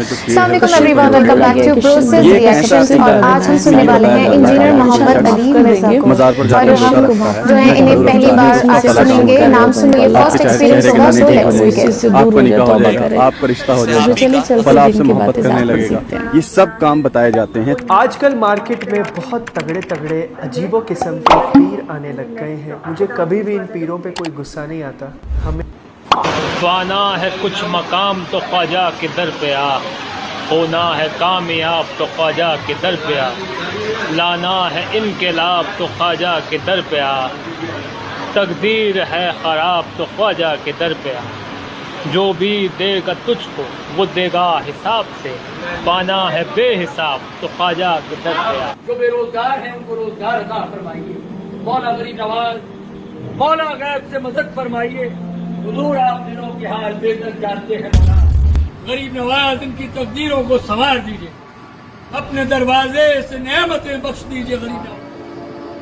Assalamualaikum everyone, welcome back to Process Reactions और आज हम सुनने वाले हैं इंजीनियर मोहम्मद अली मिर्जा को और हम जो है इन्हें पहली बार आज सुनेंगे, नाम सुनिए, फर्स्ट एक्सपीरियंस होगा सो लेट्स आपको निकाह हो जाएगा, आपका रिश्ता हो जाएगा, फल आपसे मोहब्बत करने लगेगा, ये सब काम बताए जाते हैं। आजकल मार्केट में बहुत तगड़े तगड़े अजीबो किस्म के पीर आने लग गए हैं। मुझे कभी भी इन पीरों पे कोई गुस्सा नहीं आता। हमें पाना है कुछ मकाम तो ख्वाजा के दर पे आ, होना है कामयाब तो ख्वाजा के दर पे आ, लाना है इनकलाब तो ख्वाजा के दर पे आ, तकदीर है ख़राब तो ख्वाजा के दर पे आ, जो भी देगा तुझको वो देगा हिसाब से, पाना है बेहिसाब तो ख्वाजा के दर पे आ। जो बेरोजगार हैं उनको रोजगार अता फरमाइए, मौला गरीब नवाज मौला गैब से मदद फरमाइए। हुजूर आप दिनों के हाल बेहतर जानते हैं मौला, गरीब नवाज इनकी तकदीरों को संवार दीजिए, अपने दरवाजे से नेमतें बख्श दीजिए। गरीब नवाज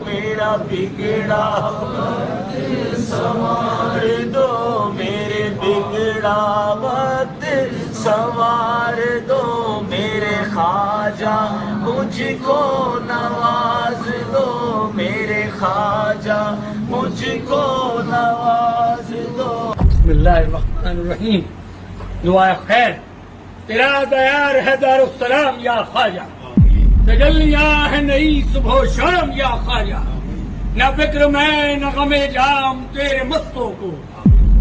मेरा बिगड़ा वक्त संवार दो, मेरे बिगड़ा वक्त संवार दो, मेरे ख्वाजा मुझको नवाज दो, मेरे ख्वाजा मुझको नवाज दो। बिस्मिल्लाहिर्रहमानिर्रहीम। दुआ खैर तेरा दयार है दारुस्सलाम या ख्वाजा, तजल्लियां है नई सुबह शाम या ख्वाजा, न फिक्र मैं न गमे जाम तेरे मस्तों को,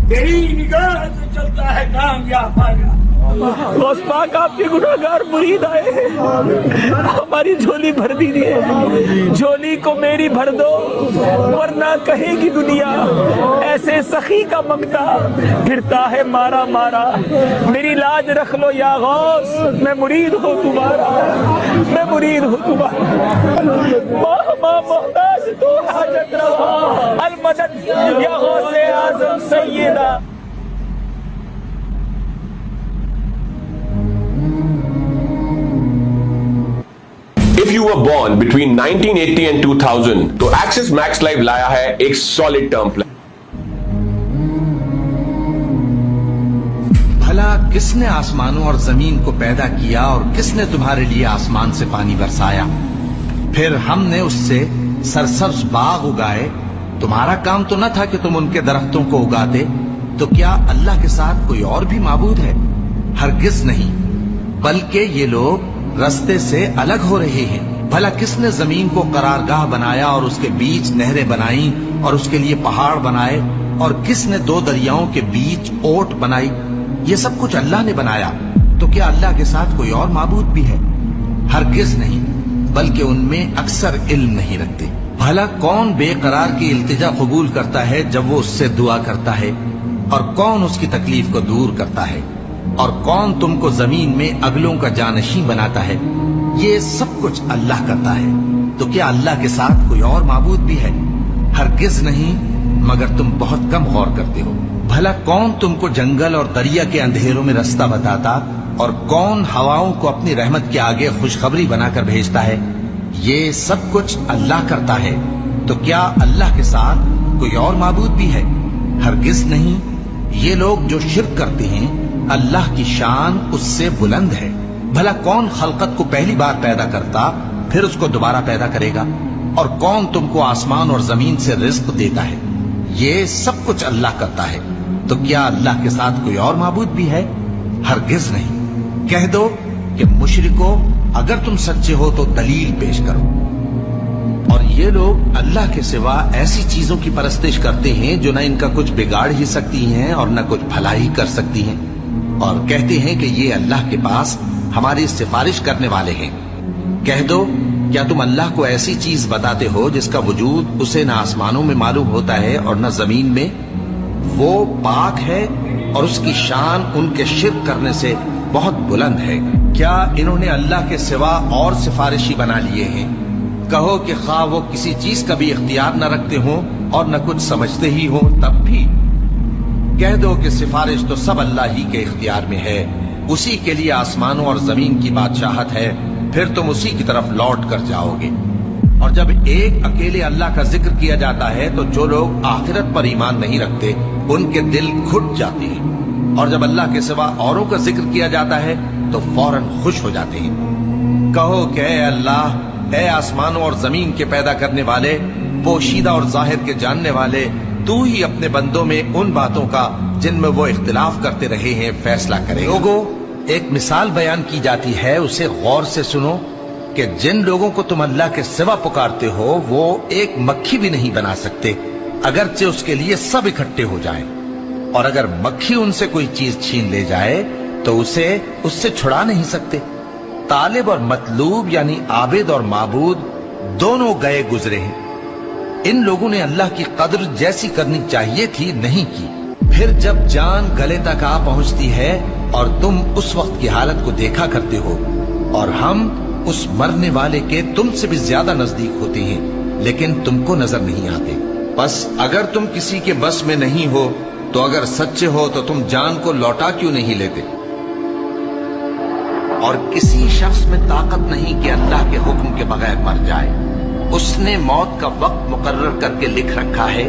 तेरी निगाह से चलता है काम या ख्वाजा। गौस पाक आपके गुनाहगार मुरीद आए हैं, हमारी झोली भर दीजिए, झोली को मेरी भर दो वरना कहेगी दुनिया ऐसे सखी का मंगता फिरता है मारा मारा, मेरी लाज रख लो या गौस, मैं मुरीद हूँ तुम्हारा, मैं मुरीद हूँ तुम्हारा। मोहताज तो हाजत रवा अल मदद या गौसे आज़म Syeda. If you were born between 1980 and 2000 तो Axis Max Live लाया है एक सॉलिड टर्म प्लान। भला किसने आसमानों और जमीन को पैदा किया और किसने तुम्हारे लिए आसमान से पानी बरसाया, फिर हमने उससे सरसब्ज बाग उगाए। तुम्हारा काम तो न था कि तुम उनके दरख्तों को उगाते, तो क्या अल्लाह के साथ कोई और भी माबूद है? हरगिज नहीं, बल्कि ये लोग रास्ते से अलग हो रहे हैं। भला किसने जमीन को करारगाह बनाया और उसके बीच नहरें बनाई और उसके लिए पहाड़ बनाए, और किसने दो दरियाओं के बीच ओट बनाई? ये सब कुछ अल्लाह ने बनाया, तो क्या अल्लाह के साथ कोई और माबूद भी है? हरगिज नहीं, बल्कि उनमें अक्सर इल्म नहीं रखते। भला कौन बेकरार की इल्तिजा कबूल करता है जब वो उससे दुआ करता है, और कौन उसकी तकलीफ को दूर करता है, और कौन तुमको जमीन में अगलों का जानशीं बनाता है? ये सब कुछ अल्लाह करता है, तो क्या अल्लाह के साथ कोई और माबूद भी है? हरगिज नहीं, मगर तुम बहुत कम गौर करते हो। भला कौन तुमको जंगल और दरिया के अंधेरों में रास्ता बताता, और कौन हवाओं को अपनी रहमत के आगे खुशखबरी बनाकर भेजता है? ये सब कुछ अल्लाह करता है, तो क्या अल्लाह के साथ कोई और माबूद भी है? हरगिज नहीं। ये लोग जो शिर्क करते हैं, अल्लाह की शान उससे बुलंद है। भला कौन खलकत को पहली बार पैदा करता फिर उसको दोबारा पैदा करेगा, और कौन तुमको आसमान और जमीन से रिज्क देता है? ये सब कुछ अल्लाह करता है, तो क्या अल्लाह के साथ कोई और माबूद भी है? हरगिज नहीं। कह दो कि मुशरिको, अगर तुम सच्चे हो तो दलील पेश करो। और ये लोग अल्लाह के सिवा ऐसी चीजों की परस्तिश करते हैं जो न इनका कुछ बिगाड़ ही सकती हैं और न कुछ भलाई कर सकती हैं, और कहते हैं कि ये अल्लाह के पास हमारी सिफारिश करने वाले हैं। कह दो, क्या तुम अल्लाह को ऐसी चीज बताते हो जिसका वजूद उसे न आसमानों में मालूम होता है और न जमीन में? वो पाक है और उसकी शान उनके शिर्क करने से बहुत बुलंद है। क्या इन्होंने अल्लाह के सिवा और सिफारिशी बना लिए हैं? कहो कि खा वो किसी चीज का भी इख्तियार न रखते हो और न कुछ समझते ही हो, तब भी कह दो कि सिफारिश तो सब अल्लाह ही के इख्तियार में है, उसी के लिए आसमानों और जमीन की बादशाहत है, फिर तुम उसी की तरफ लौट कर जाओगे। और जब एक अकेले अल्लाह का जिक्र किया जाता है तो जो लोग आखिरत पर ईमान नहीं रखते उनके दिल घुट जाते हैं, और जब अल्लाह के सिवा औरों का जिक्र किया जाता है तो फौरन खुश हो जाते हैं। कहो कि ऐ अल्लाह, ऐ आसमानों और जमीन के पैदा करने वाले, पोशीदा और जाहिर के जानने वाले, तू ही अपने बंदों में उन बातों का जिनमें वो इख्तिलाफ करते रहे हैं फैसला करे। लोगों, एक मिसाल बयान की जाती है, उसे गौर से सुनो कि जिन लोगों को तुम अल्लाह के सिवा पुकारते हो वो एक मक्खी भी नहीं बना सकते, अगरचे उसके लिए सब इकट्ठे हो जाएं। और अगर मक्खी उनसे कोई चीज छीन ले जाए तो उसे उससे छुड़ा नहीं सकते। तालिब और मतलूब यानी आबिद और माबूद दोनों गए गुजरे हैं। इन लोगों ने अल्लाह की कद्र जैसी करनी चाहिए थी नहीं की। फिर जब जान गले तक आ पहुंचती है और तुम उस वक्त की हालत को देखा करते हो और हम उस मरने वाले के तुमसे भी ज्यादा नजदीक होते हैं, लेकिन तुमको नजर नहीं आते। बस अगर तुम किसी के बस में नहीं हो तो अगर सच्चे हो तो तुम जान को लौटा क्यों नहीं लेते? और किसी शख्स में ताकत नहीं कि अल्लाह के हुक्म के बगैर मर जाए। उसने मौत का वक्त मुकर्रर करके लिख रखा है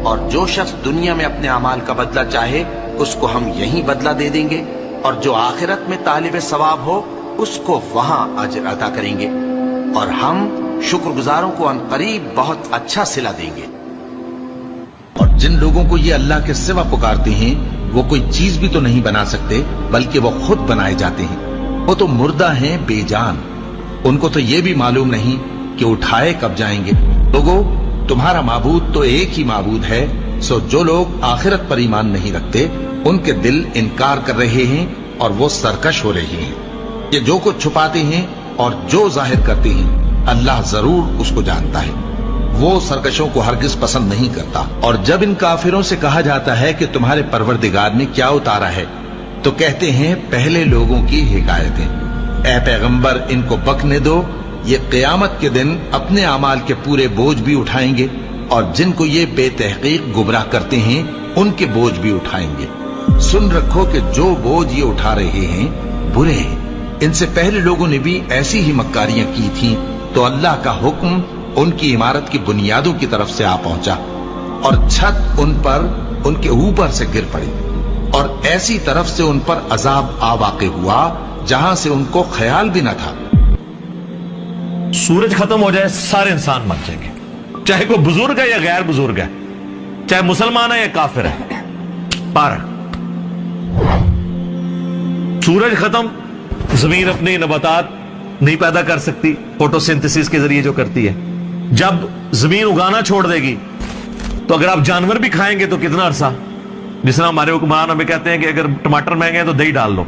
और जो शख्स दुनिया में अपने अमाल का बदला चाहे उसको हम यही बदला दे देंगे, और जो आखिरत में तालिब सवाब हो उसको वहां अजर अदा करेंगे, और हम शुक्रगुजारों को अनकरीब बहुत अच्छा सिला देंगे। और जिन लोगों को ये अल्लाह के सिवा पुकारते हैं वो कोई चीज भी तो नहीं बना सकते, बल्कि वो खुद बनाए जाते हैं। वो तो मुर्दा हैं, बेजान। उनको तो ये भी मालूम नहीं कि उठाए कब जाएंगे। लोगों, तुम्हारा माबूद तो एक ही माबूद है, सो जो लोग आखिरत पर ईमान नहीं रखते उनके दिल इनकार कर रहे हैं और वो सरकश हो रहे हैं। ये जो कुछ छुपाते हैं और जो जाहिर करते हैं अल्लाह जरूर उसको जानता है। वो सरकशों को हरगिज पसंद नहीं करता। और जब इन काफिरों से कहा जाता है कि तुम्हारे परवरदिगार ने क्या उतारा है, तो कहते हैं पहले लोगों की हिकायतें। ऐ पैगंबर, इनको बकने दो, ये क़यामत के दिन अपने अमाल के पूरे बोझ भी उठाएंगे और जिनको ये बेतहकीक गुमराह करते हैं उनके बोझ भी उठाएंगे। सुन रखो कि जो बोझ ये उठा रहे हैं बुरे हैं। इनसे पहले लोगों ने भी ऐसी ही मक्कारियां की थीं, तो अल्लाह का हुक्म उनकी इमारत की बुनियादों की तरफ से आ पहुंचा और छत उन पर उनके ऊपर से गिर पड़ी, और ऐसी तरफ से उन पर अजाब आ वाक़े हुआ जहां से उनको ख्याल भी न था। सूरज खत्म हो जाए सारे इंसान मर जाएंगे, चाहे कोई बुजुर्ग है या गैर बुजुर्ग है, चाहे मुसलमान है या काफिर है। पारा सूरज खत्म, जमीन अपनी नबातात नहीं पैदा कर सकती, फोटोसिंथेसिस के जरिए जो करती है। जब जमीन उगाना छोड़ देगी तो अगर आप जानवर भी खाएंगे तो कितना अरसा, जिस तरह हमारे हुक्मरान हमें कहते हैं कि अगर टमाटर महंगे हैं तो दही डाल लो,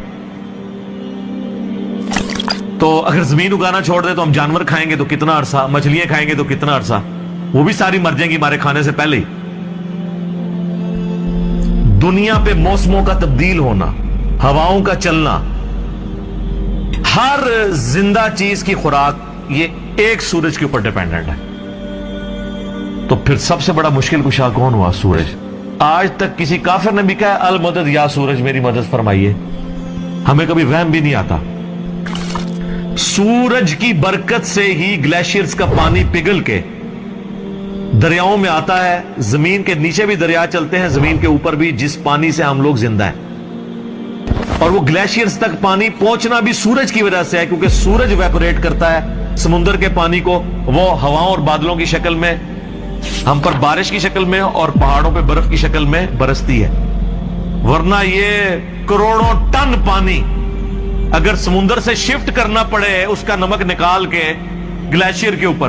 तो अगर जमीन उगाना छोड़ दे तो हम जानवर खाएंगे तो कितना अरसा, मछलियां खाएंगे तो कितना अरसा, वो भी सारी मर जाएंगी हमारे खाने से पहले ही। दुनिया पे मौसमों का तब्दील होना, हवाओं का चलना, हर जिंदा चीज की खुराक ये एक सूरज के ऊपर डिपेंडेंट है। तो फिर सबसे बड़ा मुश्किल कुशा कौन हुआ? सूरज। आज तक किसी काफिर ने भी कहा अल मदद या सूरज मेरी मदद फरमाइए, हमें कभी वहम भी नहीं आता। सूरज की बरकत से ही ग्लेशियर्स का पानी पिघल के दरियाओं में आता है। जमीन के नीचे भी दरिया चलते हैं, जमीन के ऊपर भी, जिस पानी से हम लोग जिंदा हैं। और वो ग्लेशियर्स तक पानी पहुंचना भी सूरज की वजह से है, क्योंकि सूरज वेपोरेट करता है समुद्र के पानी को, वो हवाओं और बादलों की शक्ल में हम पर बारिश की शक्ल में और पहाड़ों पे बर्फ की शक्ल में बरसती है। वरना ये करोड़ों टन पानी अगर समुद्र से शिफ्ट करना पड़े, उसका नमक निकाल के ग्लेशियर के ऊपर,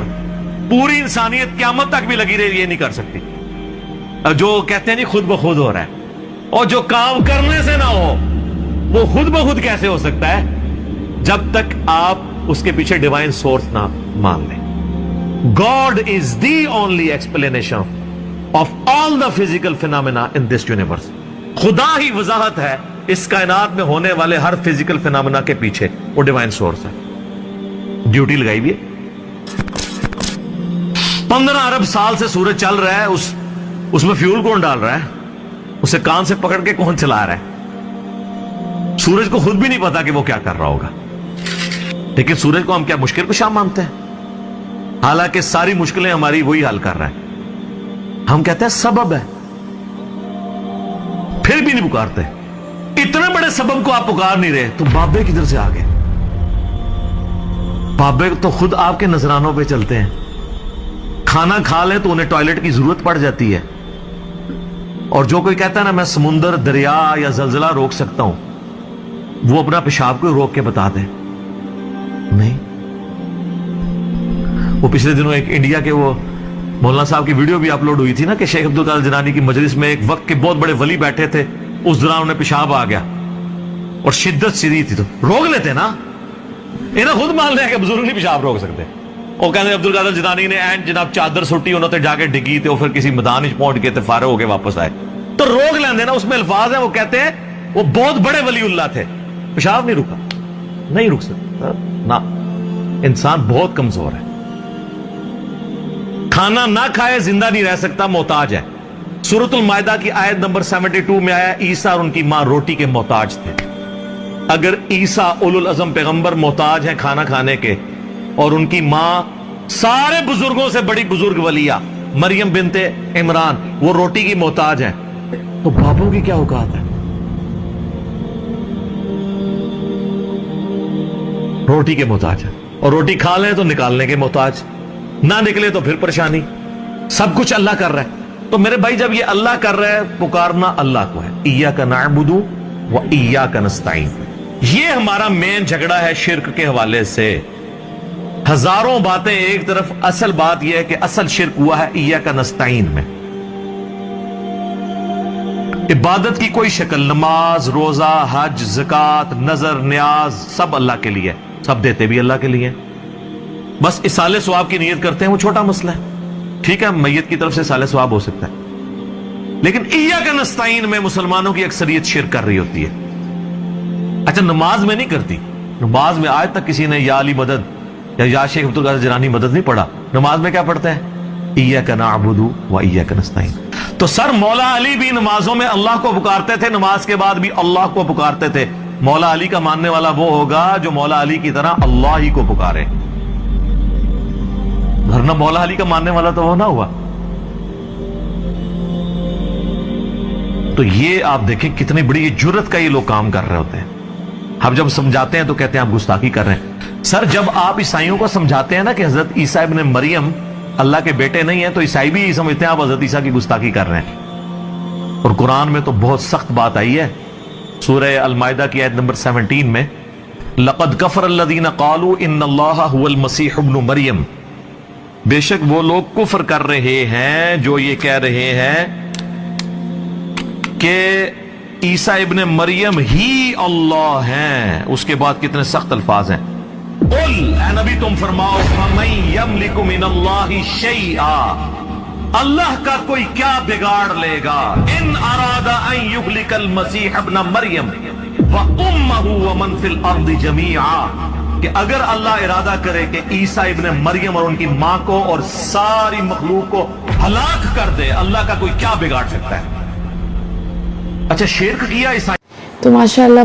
पूरी इंसानियत क़यामत तक भी लगी रही, ये नहीं कर सकती। जो कहते हैं जी खुद ब खुद हो रहा है, और जो काम करने से ना हो वो खुद ब खुद कैसे हो सकता है, जब तक आप उसके पीछे डिवाइन सोर्स ना मान लें। God is the only explanation of all the physical phenomena in this universe. खुदा ही वजाहत है इस कायनात में होने वाले हर फिजिकल फिनोमेना के पीछे, वो डिवाइन सोर्स है। ड्यूटी लगाई भी है। 15 अरब साल से सूरज चल रहा है, उसमें फ्यूल कौन डाल रहा है, उसे कान से पकड़ के कौन चला रहा है? सूरज को खुद भी नहीं पता कि वो क्या कर रहा होगा। लेकिन सूरज को हम क्या मुश्किल कुशा मानते हैं? हालांकि सारी मुश्किलें हमारी वही हल कर रहा है। हम कहते हैं सबब है, फिर भी नहीं पुकारते। इतने बड़े सबब को आप पुकार नहीं रहे तो बाबे किधर से आ गए? बाबे तो खुद आपके नजरानों पे चलते हैं, खाना खा ले तो उन्हें टॉयलेट की जरूरत पड़ जाती है। और जो कोई कहता है ना मैं समुंदर, दरिया या जलजला रोक सकता हूं, वो अपना पेशाब को रोक के बता दे। नहीं। वो पिछले दिनों एक इंडिया के वो मौलाना साहब की वीडियो भी अपलोड हुई थी ना कि शेख अब्दुल कादिर जिलानी की मजलिस में एक वक्त के बहुत बड़े वली बैठे थे, उस दौरान उन्हें पेशाब आ गया और शिद्दत सीधी थी, तो रोक लेते ना। इन्हें खुद मान लिया कि बुजुर्ग नहीं पेशाब रोक सकते। वो कहते अब्दुल कादिर जिलानी ने एंड जनाब चादर सुटी, उन्होंने जाके डिगी थे, फिर किसी मैदान पहुंच गए थे, फारे होके वापस आए, तो रोक लेंदे ना। उसमें अल्फाज है, वो कहते हैं वो बहुत बड़े वलीउल्लाह थे, पेशाब नहीं रुका, नहीं रुक सकता ना। इंसान बहुत कमजोर है, खाना ना खाए जिंदा नहीं रह सकता, मोहताज है। सूरतुल मायदा की आयत नंबर 72 में आया ईसा और उनकी मां रोटी के मोहताज थे। अगर ईसा उलुल अज़म पैगंबर मोहताज हैं खाना खाने के, और उनकी मां सारे बुजुर्गों से बड़ी बुजुर्ग वलिया मरियम बिनते इमरान वो रोटी की मोहताज है, तो बाबों की क्या औकात है? रोटी के मोहताज है, और रोटी खा लें तो निकालने के मोहताज, ना निकले तो फिर परेशानी। सब कुछ अल्लाह कर रहा है। तो मेरे भाई जब ये अल्लाह कर रहा है, पुकारना अल्लाह को है। इय्याका नअबुदु व इय्याका नस्तईन। ये हमारा मेन झगड़ा है शिर्क के हवाले से। हजारों बातें एक तरफ, असल बात यह है कि असल शिर्क हुआ है इय्याका नस्तईन में। इबादत की कोई शक्ल, नमाज, रोजा, हज, ज़कात, नजर, न्याज, सब अल्लाह के लिए, सब देते भी अल्लाह के लिए। बस इसाले सवाब की नीयत करते हैं, वो छोटा मसला है। ठीक है, मैयत की तरफ से इसाले सवाब हो सकता है, लेकिन इय्याका नस्तईन में मुसलमानों की अक्सरियत शिर्क कर रही होती है। अच्छा, नमाज में नहीं करती। नमाज में आज तक किसी ने या अली मदद या शेख अब्दुल कादिर जिलानी मदद नहीं पढ़ा। नमाज में क्या पढ़ते हैं? इय्याका नअबुदु व इय्याका नस्तईन। तो सर मौला अली भी नमाजों में अल्लाह को पुकारते थे, नमाज के बाद भी अल्लाह को पुकारते थे। मौला अली का मानने वाला वो होगा जो मौला अली की तरह अल्लाह ही को पुकारे, वरना मौला अली का मानने वाला तो वो ना हुआ। तो ये आप देखें कितनी बड़ी जुर्रत का ये लोग काम कर रहे होते हैं। हम जब समझाते हैं तो कहते हैं आप गुस्ताखी कर रहे हैं। सर जब आप ईसाइयों को समझाते हैं ना कि हजरत ईसा इब्न मरियम अल्लाह के बेटे नहीं है, तो ईसाई भी यही समझते हैं आप हजरत ईसा की गुस्ताखी कर रहे हैं। और कुरान में तो बहुत सख्त बात आई है। सूरह अल माइदा की आयत नंबर 17 में लक़द कफ़र अल्लज़ीना क़ालू इन्नल्लाहा हुवल मसीह इब्नु मरियम, बेशक वो लोग कुफ्र कर रहे हैं जो ये कह रहे हैं कि ईसा इब्न मरियम ही अल्लाह हैं। उसके बाद कितने सख्त अल्फाज हैं। कुल ऐ नबी तुम फरमाओ, फमन यमलिकु मिनल्लाहि शैआ, अल्लाह का कोई क्या बिगाड़ लेगा। इन अरादा अन युहलिकल मसीह इब्न मरियम व उम्महु व मन फिल अर्दि जमीआ, कि अगर अल्लाह इरादा करे कि ईसा इब्न मरियम और उनकी मां को और सारी मखलूक को हलाक कर दे, अल्लाह का कोई क्या बिगाड़ सकता है। अच्छा, शिर्क किया ईसाई तो माशाअल्लाह